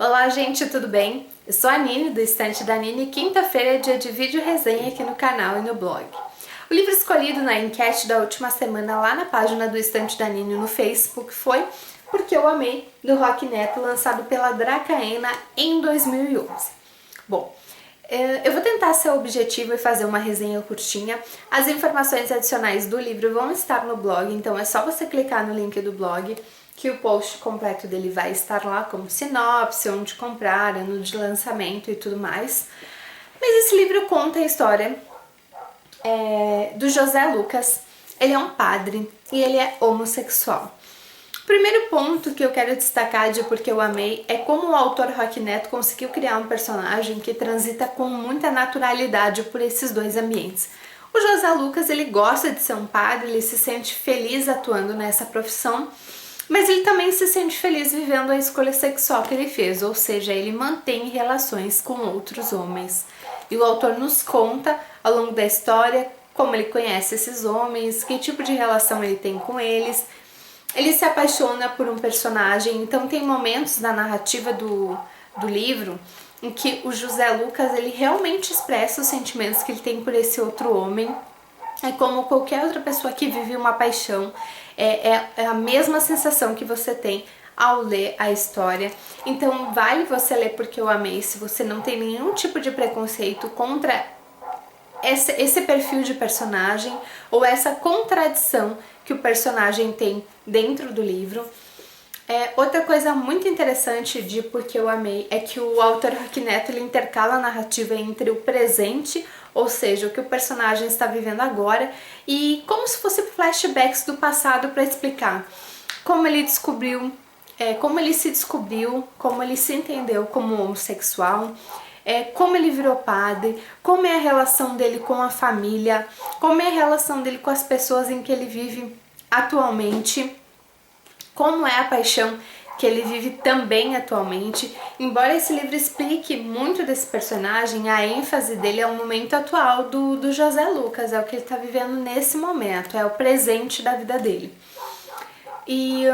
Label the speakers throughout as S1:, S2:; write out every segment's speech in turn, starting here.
S1: Olá gente, tudo bem? Eu sou a Nini, do Estante da Nini, e quinta-feira é dia de vídeo resenha aqui no canal e no blog. O livro escolhido na enquete da última semana lá na página do Estante da Nini no Facebook foi Porque Eu Amei, do Rock Neto, lançado pela Dracaena em 2011. Bom, eu vou tentar ser objetivo e fazer uma resenha curtinha. As informações adicionais do livro vão estar no blog, então é só você clicar no link do blog que o post completo dele vai estar lá, como sinopse, onde comprar, ano de lançamento e tudo mais. Mas esse livro conta a história do José Lucas. Ele é um padre e ele é homossexual. O primeiro ponto que eu quero destacar de Porque Eu Amei é como o autor Rock Neto conseguiu criar um personagem que transita com muita naturalidade por esses dois ambientes. O José Lucas, ele gosta de ser um padre, ele se sente feliz atuando nessa profissão, mas ele também se sente feliz vivendo a escolha sexual que ele fez, ou seja, ele mantém relações com outros homens. E o autor nos conta, ao longo da história, como ele conhece esses homens, que tipo de relação ele tem com eles. Ele se apaixona por um personagem, então tem momentos da narrativa do livro em que o José Lucas ele realmente expressa os sentimentos que ele tem por esse outro homem. É como qualquer outra pessoa que vive uma paixão, é a mesma sensação que você tem ao ler a história. Então vale você ler Porque Eu Amei se você não tem nenhum tipo de preconceito contra esse perfil de personagem ou essa contradição que o personagem tem dentro do livro. Outra coisa muito interessante de Porque Eu Amei é que o autor Rock Neto ele intercala a narrativa entre o presente, ou seja, o que o personagem está vivendo agora, e como se fosse flashbacks do passado para explicar como ele descobriu, como ele se descobriu, como ele se entendeu como homossexual, como ele virou padre, como é a relação dele com a família, como é a relação dele com as pessoas em que ele vive atualmente, como é a paixão que ele vive também atualmente. Embora esse livro explique muito desse personagem, a ênfase dele é o momento atual do José Lucas, é o que ele está vivendo nesse momento, é o presente da vida dele. E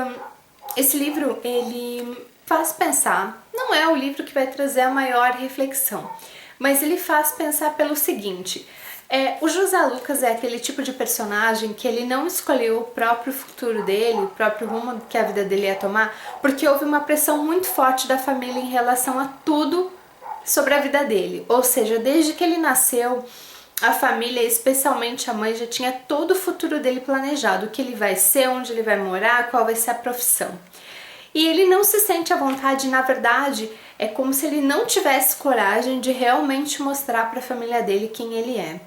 S1: esse livro, ele faz pensar, não é o livro que vai trazer a maior reflexão, mas ele faz pensar pelo seguinte: o José Lucas é aquele tipo de personagem que ele não escolheu o próprio futuro dele, o próprio rumo que a vida dele ia tomar, porque houve uma pressão muito forte da família em relação a tudo sobre a vida dele. Ou seja, desde que ele nasceu, a família, especialmente a mãe, já tinha todo o futuro dele planejado, o que ele vai ser, onde ele vai morar, qual vai ser a profissão. E ele não se sente à vontade, na verdade, é como se ele não tivesse coragem de realmente mostrar para a família dele quem ele é.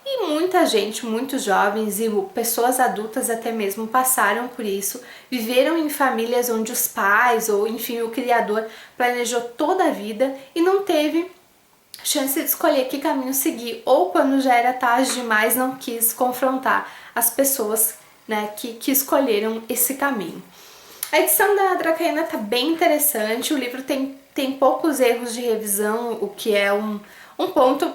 S1: E muita gente, muitos jovens e pessoas adultas até mesmo passaram por isso, viveram em famílias onde os pais ou enfim o criador planejou toda a vida e não teve chance de escolher que caminho seguir, ou quando já era tarde demais não quis confrontar as pessoas, né, que escolheram esse caminho. A edição da Dracaena tá bem interessante, o livro tem poucos erros de revisão, o que é um ponto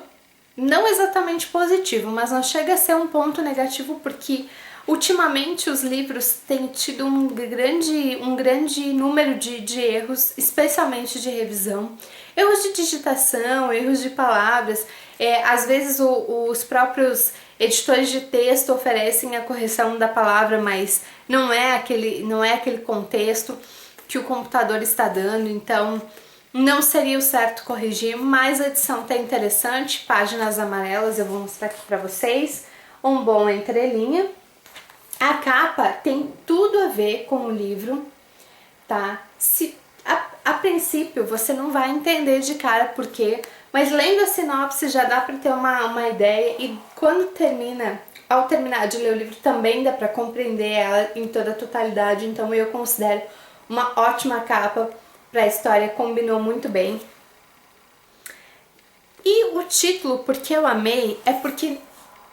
S1: não exatamente positivo, mas não chega a ser um ponto negativo, porque ultimamente os livros têm tido um grande número de erros, especialmente de revisão, erros de digitação, erros de palavras. Às vezes os próprios editores de texto oferecem a correção da palavra, mas não é aquele contexto que o computador está dando, então não seria o certo corrigir, mas a edição tá interessante, páginas amarelas, eu vou mostrar aqui pra vocês, um bom entrelinha. A capa tem tudo a ver com o livro, tá? A princípio você não vai entender de cara por quê, mas lendo a sinopse já dá pra ter uma ideia, e ao terminar de ler o livro também dá pra compreender ela em toda a totalidade, então eu considero uma ótima capa para a história, combinou muito bem. E o título Porque Eu Amei é porque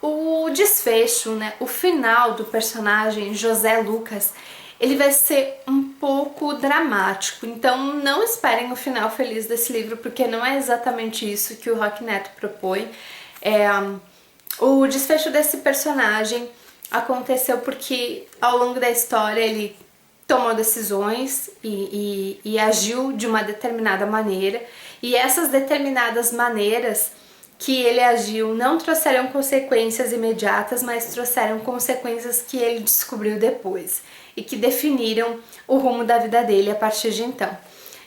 S1: o desfecho, né, o final do personagem José Lucas, ele vai ser um pouco dramático, então não esperem o final feliz desse livro, porque não é exatamente isso que o Rock Neto propõe. O desfecho desse personagem aconteceu porque ao longo da história ele tomou decisões e agiu de uma determinada maneira, e essas determinadas maneiras que ele agiu não trouxeram consequências imediatas, mas trouxeram consequências que ele descobriu depois e que definiram o rumo da vida dele a partir de então.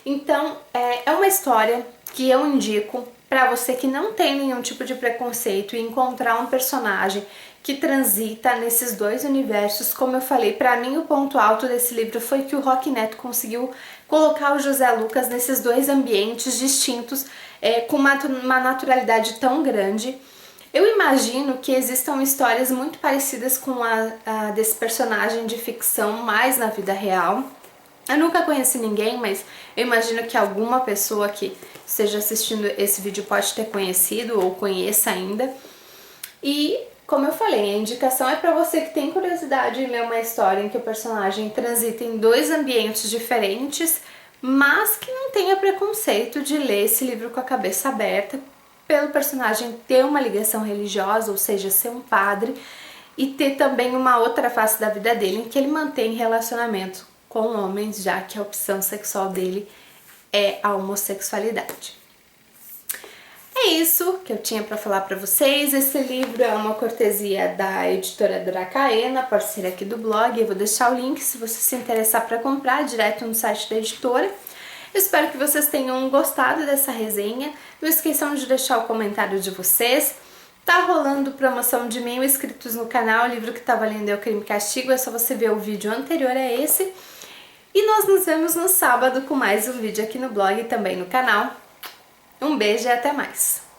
S1: Então, é uma história que eu indico para você que não tem nenhum tipo de preconceito e encontrar um personagem que transita nesses dois universos. Como eu falei, para mim o ponto alto desse livro foi que o Roque Neto conseguiu colocar o José Lucas nesses dois ambientes distintos, com uma naturalidade tão grande. Eu imagino que existam histórias muito parecidas com a desse personagem de ficção, mais na vida real. Eu nunca conheci ninguém, mas eu imagino que alguma pessoa que esteja assistindo esse vídeo pode ter conhecido ou conheça ainda. E, como eu falei, a indicação é para você que tem curiosidade em ler uma história em que o personagem transita em dois ambientes diferentes, mas que não tenha preconceito de ler esse livro com a cabeça aberta, pelo personagem ter uma ligação religiosa, ou seja, ser um padre, e ter também uma outra face da vida dele em que ele mantém relacionamento com homens, já que a opção sexual dele é a homossexualidade. É isso que eu tinha para falar para vocês. Esse livro é uma cortesia da editora Dracaena, parceira aqui do blog. Eu vou deixar o link se você se interessar para comprar direto no site da editora. Eu espero que vocês tenham gostado dessa resenha. Não esqueçam de deixar o comentário de vocês. Tá rolando promoção de 1000 inscritos no canal. O livro que tá valendo é o Crime e Castigo. É só você ver o vídeo anterior a esse. E nós nos vemos no sábado com mais um vídeo aqui no blog e também no canal. Um beijo e até mais!